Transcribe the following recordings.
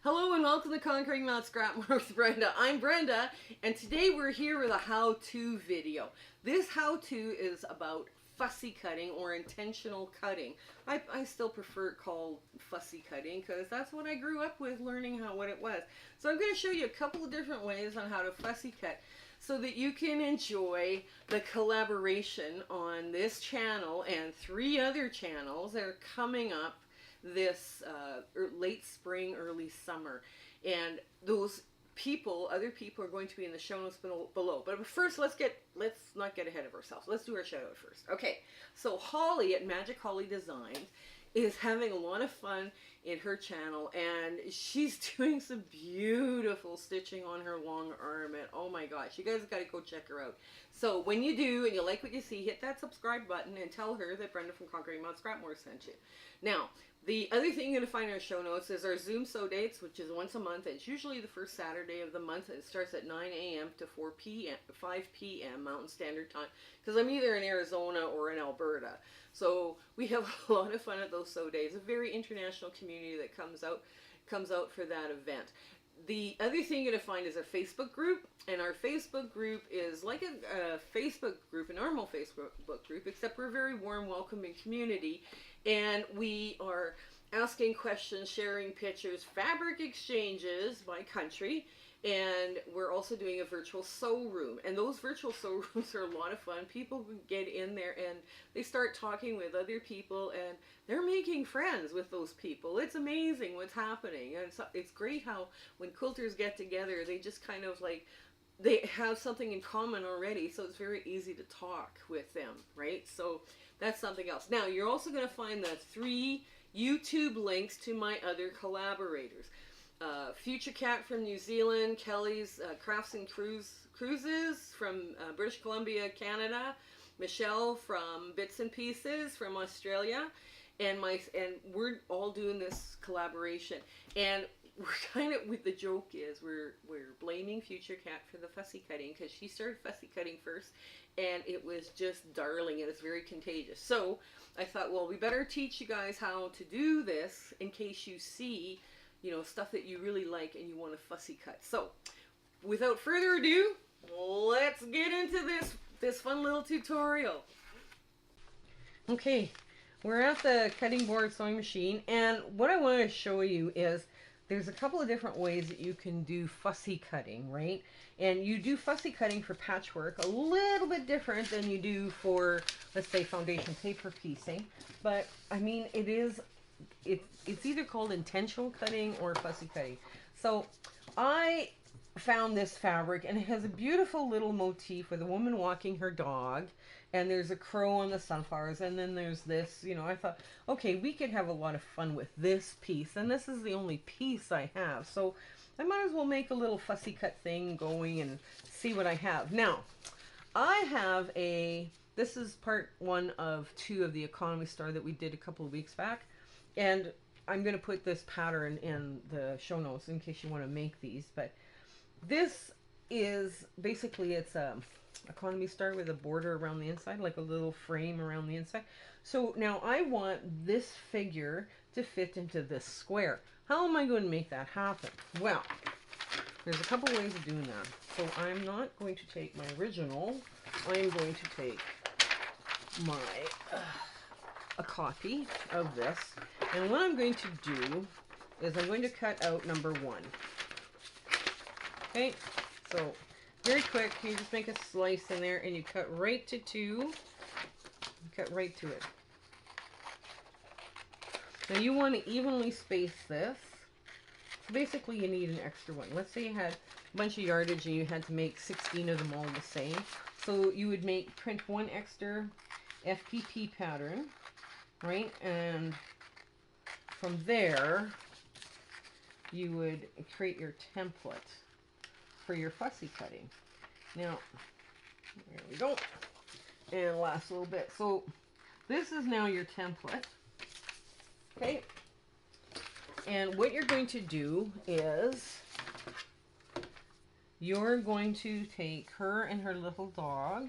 Hello and welcome to Conquering Mount Scrapmore with Brenda. I'm Brenda, and today we're here with a how-to video. This how-to is about fussy cutting or intentional cutting. I still prefer it called fussy cutting because that's what I grew up with, learning what it was. So I'm going to show you a couple of different ways on how to fussy cut so that you can enjoy the collaboration on this channel and 3 other channels that are coming up this late spring, early summer, and those people, other people, are going to be in the show notes below. But first, let's not get ahead of ourselves. Let's do our shout out first. Okay, so Holly at Magic Holly Designs is having a lot of fun in her channel, and she's doing some beautiful stitching on her long arm, and oh my gosh, you guys got to go check her out. So when you do and you like what you see, hit that subscribe button and tell her that Brenda from Conquering Mount Scrapmore sent you. Now, the other thing you're going to find in our show notes is our Zoom So Dates, which is once a month. It's usually the first Saturday of the month. It starts at 9 a.m. to 5 p.m. Mountain Standard Time, because I'm either in Arizona or in Alberta. So we have a lot of fun at those So Days. A very international community that comes out for that event. The other thing you're going to find is our Facebook group, and our Facebook group is like a Facebook group, a normal Facebook group, except we're a very warm, welcoming community, and we are asking questions, sharing pictures, fabric exchanges by country, and we're also doing a virtual sew room. And those virtual sew rooms are a lot of fun. People get in there and they start talking with other people, and they're making friends with those people. It's amazing what's happening. And it's great how when quilters get together, they just kind of like, they have something in common already, so it's very easy to talk with them, right? So that's something else. Now, you're also going to find the 3 YouTube links to my other collaborators. Future Cat from New Zealand, Kelly's Crafts and Cruises from British Columbia, Canada, Michelle from Bits and Pieces from Australia, and we're all doing this collaboration. And we're kind of, with the joke is we're blaming Future Cat for the fussy cutting because she started fussy cutting first, and it was just darling, and it's very contagious. So I thought, well, we better teach you guys how to do this in case you see, you know, stuff that you really like and you want to fussy cut. So without further ado, let's get into this fun little tutorial. Okay, we're at the cutting board sewing machine, and what I want to show you is there's a couple of different ways that you can do fussy cutting, right? And you do fussy cutting for patchwork a little bit different than you do for, let's say, foundation paper piecing. But I mean, it's either called intentional cutting or fussy cutting. So I found this fabric, and it has a beautiful little motif with a woman walking her dog, and there's a crow on the sunflowers, and then there's this, you know, I thought, okay, we could have a lot of fun with this piece, and this is the only piece I have, so I might as well make a little fussy cut thing going and see what I have. Now, I have this is part 1 of 2 of the Economy Star that we did a couple of weeks back, and I'm going to put this pattern in the show notes in case you want to make these. But this is basically, it's a Economy Star with a border around the inside, like a little frame around the inside. So now I want this figure to fit into this square. How am I going to make that happen? Well, there's a couple ways of doing that. So I'm not going to take my original. I'm going to take a copy of this, and what I'm going to do is I'm going to cut out number 1. Okay, so very quick, you just make a slice in there and you cut right to 2. You cut right to it. Now you want to evenly space this. So basically you need an extra one. Let's say you had a bunch of yardage and you had to make 16 of them all the same. So you would print 1 extra FPP pattern, right? And from there you would create your template for your fussy cutting. Now, there we go. And last little bit. So this is now your template. Okay. And what you're going to do is you're going to take her and her little dog,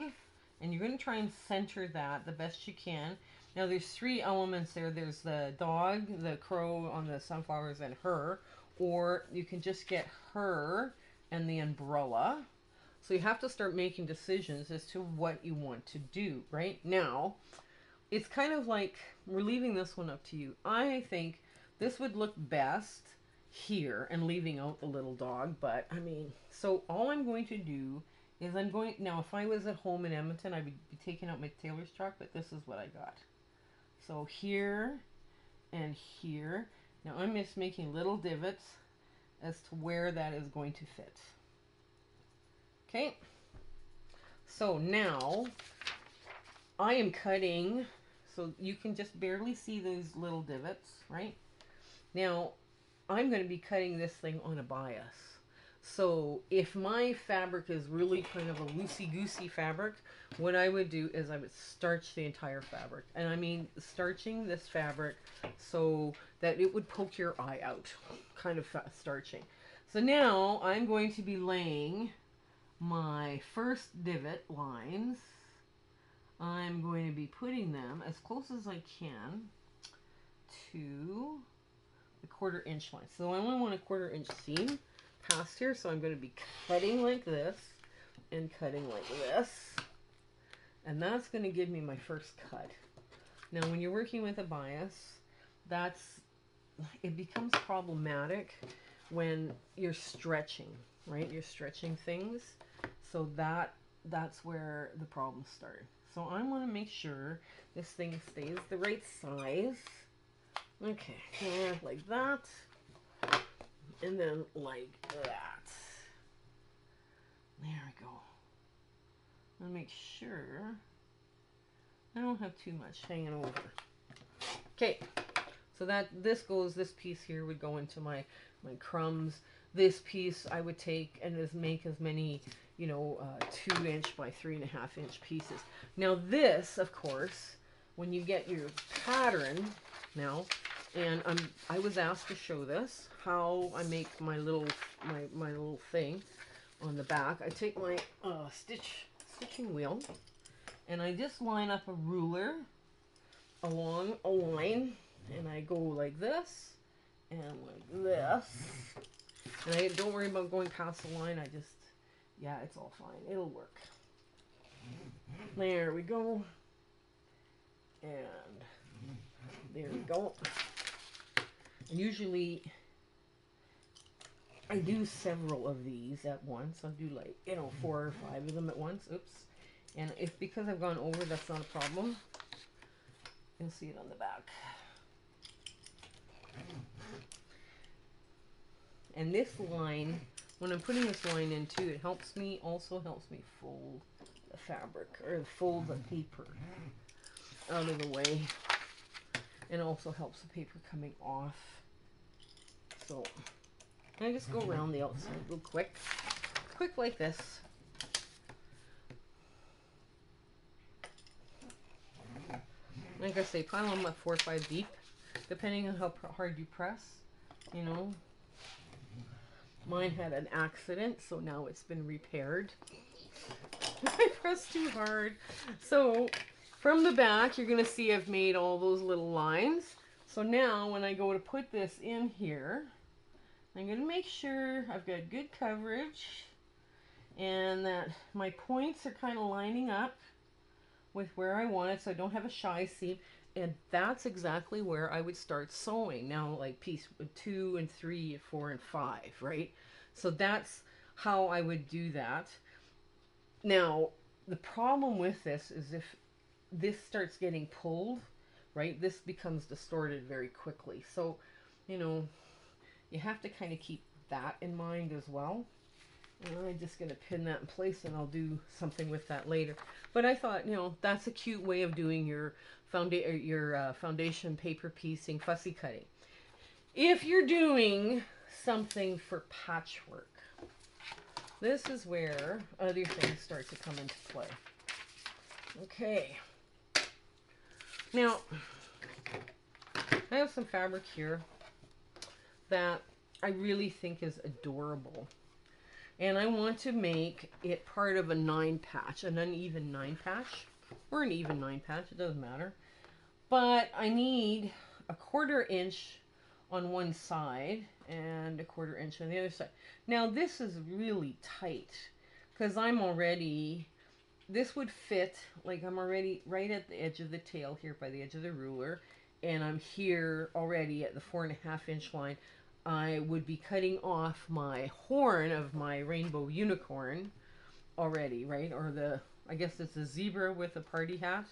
and you're going to try and center that the best you can. Now there's 3 elements there. There's the dog, the crow on the sunflowers, and her. or you can just get her and the umbrella. So you have to start making decisions as to what you want to do. Right now, it's kind of like we're leaving this one up to you. I think this would look best here and leaving out the little dog, but I mean, so all I'm going to do is now if I was at home in Edmonton, I would be taking out my tailor's truck, but this is what I got. So here and here. Now I'm just making little divots as to where that is going to fit. Okay. So now I am cutting, so you can just barely see those little divots, right? Now I'm going to be cutting this thing on a bias. So if my fabric is really kind of a loosey-goosey fabric, what I would do is I would starch the entire fabric. And I mean starching this fabric so that it would poke your eye out, kind of starching. So now I'm going to be laying my first divot lines. I'm going to be putting them as close as I can to the 1/4 inch line. So I only want a 1/4 inch seam past here, so I'm going to be cutting like this and cutting like this, and that's going to give me my first cut. Now when you're working with a bias, it becomes problematic when you're stretching, right? You're stretching things, so that's where the problems start. So I want to make sure this thing stays the right size. Okay, like that. And then like that. There we go. I'll make sure I don't have too much hanging over. Okay, so this piece here would go into my crumbs. This piece I would take and make as many, 2 inch by 3.5 inch pieces. Now this, of course, when you get your pattern now, and I was asked to show this, how I make my little thing on the back. I take my stitching wheel and I just line up a ruler along a line, and I go like this and like this. And I don't worry about going past the line. Yeah, it's all fine. It'll work. There we go. And there we go. And usually I do several of these at once. I'll do 4 or 5 of them at once. Oops. And because I've gone over, that's not a problem. You'll see it on the back. And this line, when I'm putting this line in too, it also helps me fold the fabric, or fold the paper out of the way. And also helps the paper coming off. So I just go around the outside real quick like this. Like I say, pile them up 4 or 5 deep, depending on how hard you press. Mine had an accident, so now it's been repaired. I pressed too hard. So from the back, you're going to see I've made all those little lines. So now when I go to put this in here, I'm going to make sure I've got good coverage and that my points are kind of lining up with where I want it, so I don't have a shy seam. And that's exactly where I would start sewing. Now, like piece 2 and 3 and 4 and 5, right? So that's how I would do that. Now, the problem with this is if this starts getting pulled, right, this becomes distorted very quickly. So, you have to kind of keep that in mind as well. And I'm just going to pin that in place, and I'll do something with that later. But I thought, that's a cute way of doing your foundation paper piecing, fussy cutting. If you're doing something for patchwork, this is where other things start to come into play. Okay. Now, I have some fabric here that I really think is adorable. And I want to make it part of a 9 patch, an uneven 9 patch, or an even 9 patch, it doesn't matter. But I need a 1/4 inch on one side and 1/4 inch on the other side. Now this is really tight because I'm already, this would fit, like I'm already right at the edge of the tail here by the edge of the ruler, and I'm here already at the 4.5 inch line. I would be cutting off my horn of my rainbow unicorn already, right? Or the, I guess it's a zebra with a party hat.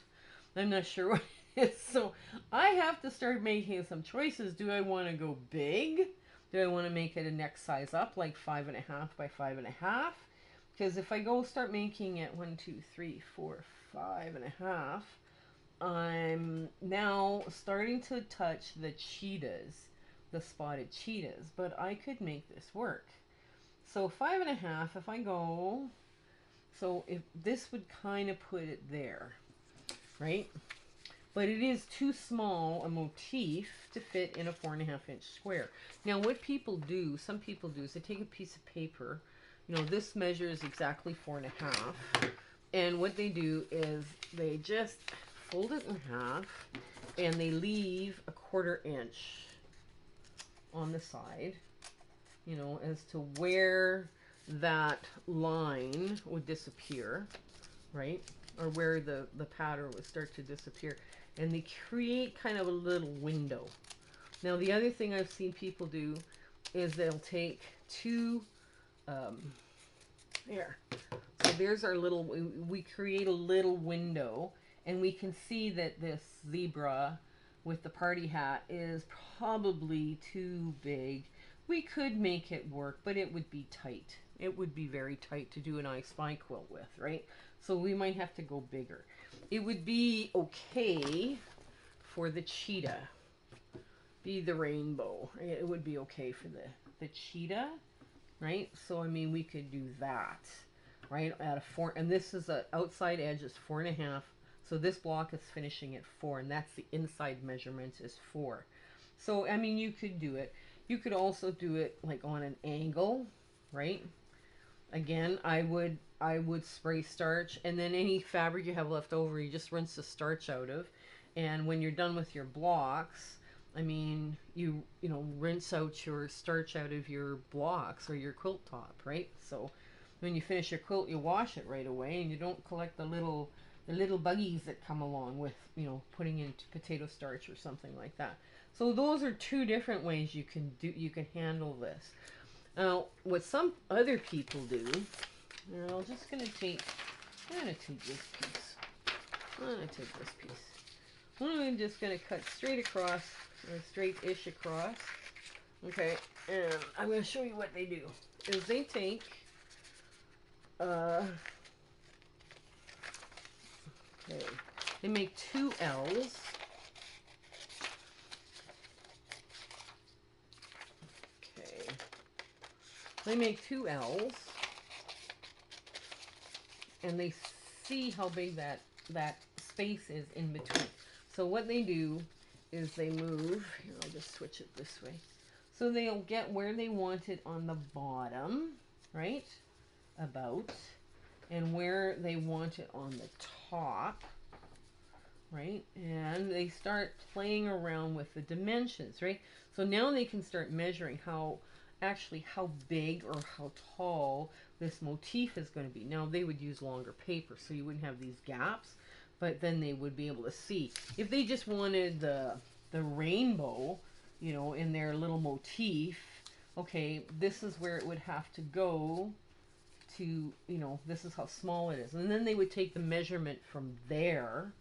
I'm not sure what it is. So I have to start making some choices. Do I want to go big? Do I want to make it a next size up, like 5.5 by 5.5? Because if I go start making it 1, 2, 3, 4, 5.5, I'm now starting to touch the cheetahs, the spotted cheetahs. But I could make this work. So 5.5, if I go, so if this would kind of put it there, right? But it is too small a motif to fit in a 4.5 inch square. Now what people do, some people do, is they take a piece of paper, you know, this measures exactly 4.5, and what they do is they just fold it in half and they leave a 1/4 inch on the side, you know, as to where that line would disappear, right? Or where the pattern would start to disappear. And they create kind of a little window. Now the other thing I've seen people do is they'll take two, there. So there's our little, we create a little window, and we can see that this zebra with the party hat is probably too big. We could make it work, but it would be tight. It would be very tight to do an I Spy quilt with, right? So we might have to go bigger. It would be okay for the cheetah, be the rainbow. It would be okay for the cheetah, right? So I mean, we could do that, right? At a 4, and this is a outside edge is 4.5. So this block is finishing at 4, and that's the inside measurement is 4. So I mean, you could do it. You could also do it like on an angle, right? Again, I would spray starch, and then any fabric you have left over, you just rinse the starch out of. And when you're done with your blocks, I mean, you know, rinse out your starch out of your blocks or your quilt top, right? So when you finish your quilt, you wash it right away, and you don't collect the little buggies that come along with, you know, putting into potato starch or something like that. So those are two different ways you can handle this. Now, what some other people do, and I'm just going to take, I'm going to take this piece. I'm just going to cut straight across, or straight-ish across. Okay, and I'm going to show you what they do. Is they take, okay, they make 2 L's. They make 2 L's, and they see how big that space is in between. So what they do is they move, here I'll just switch it this way. So they'll get where they want it on the bottom, right, about, and where they want it on the top, right, and they start playing around with the dimensions, right. So now they can start measuring how big or how tall this motif is going to be. Now they would use longer paper, so you wouldn't have these gaps, but then they would be able to see. If they just wanted the rainbow, you know, in their little motif, okay, this is where it would have to go to, you know, this is how small it is. And then they would take the measurement from there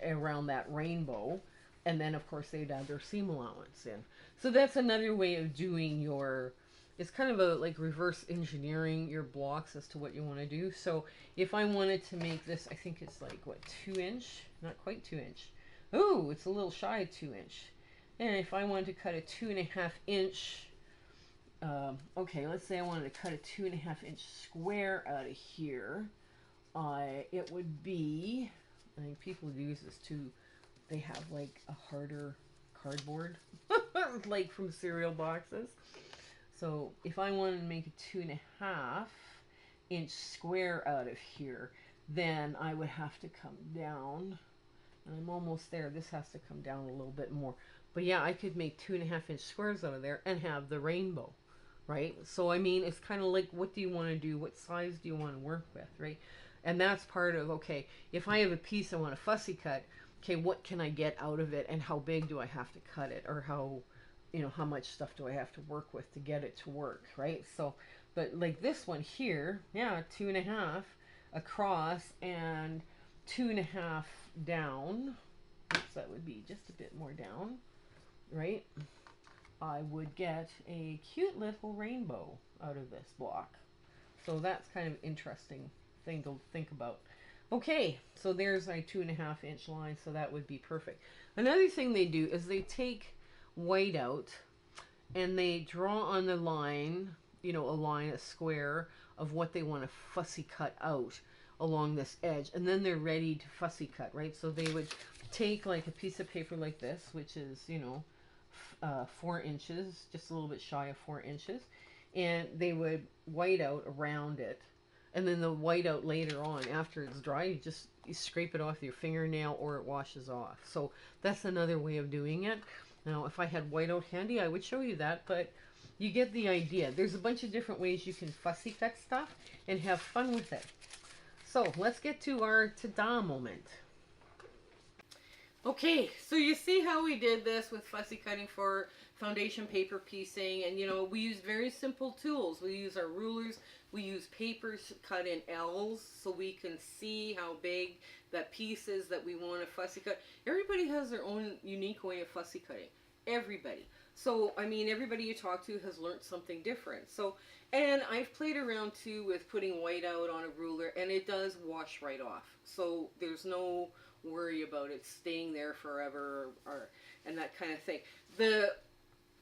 around that rainbow, and then of course they'd add their seam allowance in. So that's another way of doing your, it's kind of a like reverse engineering your blocks as to what you want to do. So if I wanted to make this, I think it's like what, 2 inch, not quite 2 inch. Oh, it's a little shy of 2 inch. And if I wanted to cut a 2.5 inch, okay, let's say I wanted to cut a 2.5 inch square out of here, it would be, I think people use this too, they have like a harder cardboard, like from cereal boxes. So if I wanted to make a 2.5 inch square out of here, then I would have to come down, and I'm almost there. This has to come down a little bit more, But yeah, I could make 2.5 inch squares out of there and have the rainbow, right? So I mean, it's kind of like, what do you want to do? What size do you want to work with, right? And that's part of, okay, if I have a piece I want to fussy cut, okay, what can I get out of it, and how big do I have to cut it, or how, how much stuff do I have to work with to get it to work, right? So, but like this one here, yeah, 2.5 across and 2.5 down. Oops, that would be just a bit more down, right? I would get a cute little rainbow out of this block. So that's kind of interesting thing to think about. Okay, so there's my 2.5 inch line, so that would be perfect. Another thing they do is they take white out and they draw on the line, a line, a square of what they want to fussy cut out along this edge, and then they're ready to fussy cut, right? So they would take like a piece of paper like this, which is, 4 inches, just a little bit shy of 4 inches, and they would white out around it. And then the white out later on, after it's dry, you scrape it off with your fingernail, or it washes off. So that's another way of doing it. Now, if I had whiteout handy, I would show you that, but you get the idea. There's a bunch of different ways you can fussy cut stuff and have fun with it. So let's get to our ta-da moment. Okay, so you see how we did this with fussy cutting for foundation paper piecing, and we use very simple tools. We use our rulers, we use papers cut in L's so we can see how big that piece is that we want to fussy cut. Everybody has their own unique way of fussy cutting. Everybody. So, I mean, everybody you talk to has learned something different. So, and I've played around too with putting white out on a ruler, and it does wash right off. So there's no worry about it staying there forever, or and that kind of thing.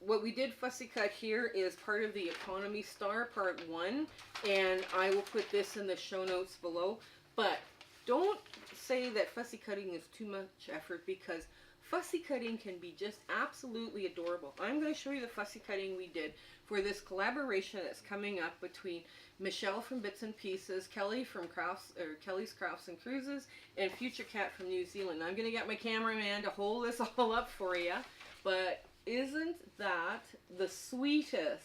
What we did fussy cut here is part of the Economy Star Part 1, and I will put this in the show notes below. But don't say that fussy cutting is too much effort, because fussy cutting can be just absolutely adorable. I'm going to show you the fussy cutting we did for this collaboration that's coming up between Michelle from Bits and Pieces, Kelly from Kelly's Crafts and Cruises, and Future Cat from New Zealand. I'm going to get my cameraman to hold this all up for you, but isn't that the sweetest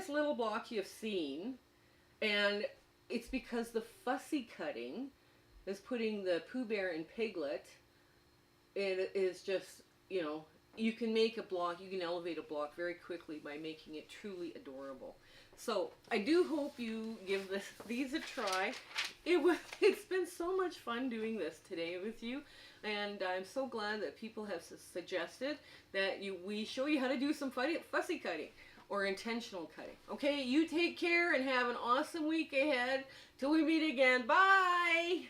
little block you've seen? And it's because the fussy cutting is putting the Pooh Bear and Piglet. It is just, you can make a block, you can elevate a block very quickly by making it truly adorable. So I do hope you give these a try. It's been so much fun doing this today with you, and I'm so glad that people have suggested that we show you how to do some fussy cutting or intentional cutting. Okay, you take care and have an awesome week ahead. Till we meet again. Bye!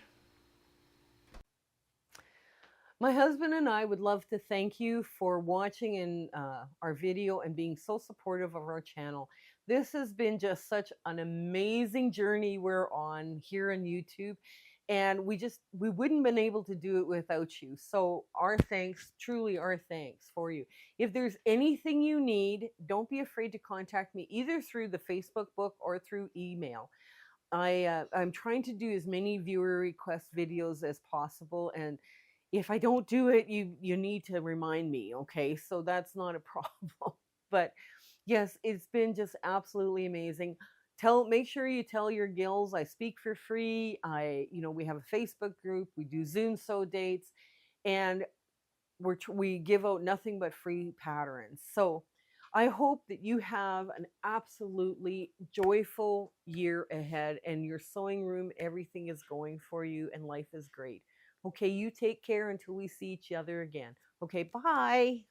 My husband and I would love to thank you for watching our video and being so supportive of our channel. This has been just such an amazing journey we're on here on YouTube, and we wouldn't have been able to do it without you. So our thanks, truly our thanks for you. If there's anything you need, don't be afraid to contact me either through the Facebook book or through email. I'm trying to do as many viewer request videos as possible, and if I don't do it, you need to remind me, okay? So that's not a problem. But yes, it's been just absolutely amazing. Make sure you tell your gills I speak for free. We have a Facebook group. We do Zoom sew dates, and we give out nothing but free patterns. So I hope that you have an absolutely joyful year ahead, and your sewing room, everything is going for you, and life is great. Okay, you take care until we see each other again. Okay, bye.